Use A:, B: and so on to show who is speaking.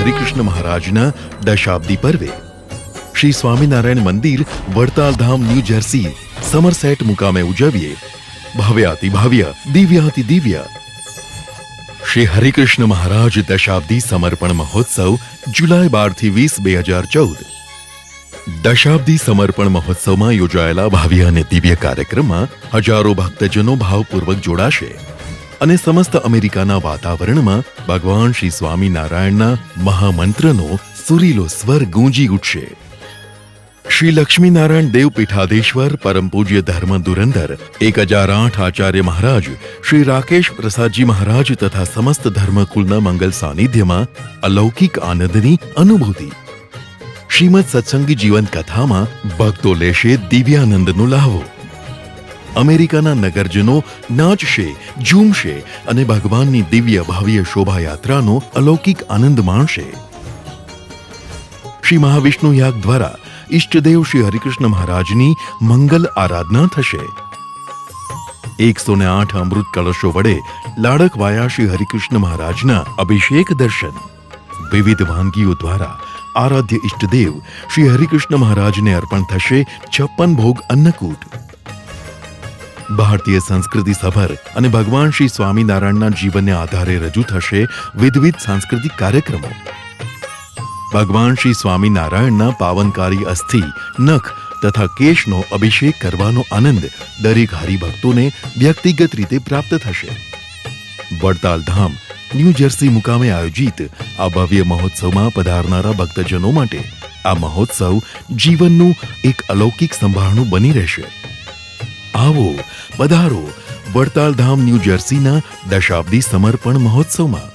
A: હરિકૃષ્ણ મહારાજના દશાબ્દી પર્વે શ્રી સ્વામિનારાયણ મંદિર વડતાલધામ ન્યૂ જર્સી સમરસેટ મુકામે ઉજવીએ ભવ્યાતિભવ્ય દિવ્યાતિદિવ્ય શ્રી હરિકૃષ્ણ મહારાજ દશાબ્દી સમર્પણ મહોત્સવ જુલાઈ 12 થી 20, 2014 દશાબ્દી સમર્પણ મહોત્સવમાં યોજાયેલા ભવ્ય અને દિવ્ય કાર્યક્રમમાં હજારો ભક્તજનો ભાવપૂર્વક જોડાશે અને સમસ્ત અમેરિકાના વાતાવરણમાં ભગવાન શ્રી સ્વામિનારાયણના મહામંત્રનો સુરીલો સ્વર ગૂંજી ઉઠશે. શ્રી લક્ષ્મીનારાયણ દેવ પીઠાધીશ્વર પરમ પૂજ્ય ધર્મ ધુરંધર 1008 આચાર્ય મહારાજ શ્રી રાકેશ પ્રસાદજી મહારાજ તથા સમસ્ત ધર્મકુલના મંગલ સાનિધ્યમાં અલૌકિક આનંદની અનુભૂતિ. શ્રીમદ સત્સંગી જીવન કથામાં ભક્તો લેશે દિવ્યાનંદનો લાહવો. અમેરિકાના નગરજનો નાચશે, ઝૂમશે અને ભગવાનની દિવ્ય ભવ્ય શોભાયાત્રાનો અલૌકિક આનંદ માણશે. શ્રી મહાવિષ્ણુ યાગ દ્વારા ઈષ્ટદેવ શ્રી હરિકૃષ્ણ મહારાજની મંગલ આરાધના થશે. 108 અમૃત કળશો વડે લાડકવાયા શ્રી હરિકૃષ્ણ મહારાજના અભિષેક દર્શન. વિવિધ વાનગીઓ દ્વારા આરાધ્ય ઈષ્ટદેવ શ્રી હરિકૃષ્ણ મહારાજને અર્પણ થશે 56 ભોગ અન્નકૂટ. ભારતીય સંસ્કૃતિ સભર અને ભગવાન શ્રી સ્વામિનારાયણના જીવનને આધારે રજૂ થશે વિવિધ સાંસ્કૃતિક કાર્યક્રમો. ભગવાન શ્રી સ્વામિનારાયણના પાવનકારી અસ્થિ, નખ તથા કેશનો અભિષેક કરવાનો આનંદ દરેક હરિભક્તોને વ્યક્તિગત રીતે પ્રાપ્ત થશે. વડતાલ ધામ ન્યૂ જર્સી મુકામે આયોજિત આ ભવ્ય મહોત્સવમાં પધારનારા ભક્તજનો માટે આ મહોત્સવ જીવનનું એક અલૌકિક સંભારણું બની રહેશે. આવો, પધારો વડતાલ ધામ ન્યૂ જર્સીના દશાબ્દી સમર્પણ મહોત્સવમાં.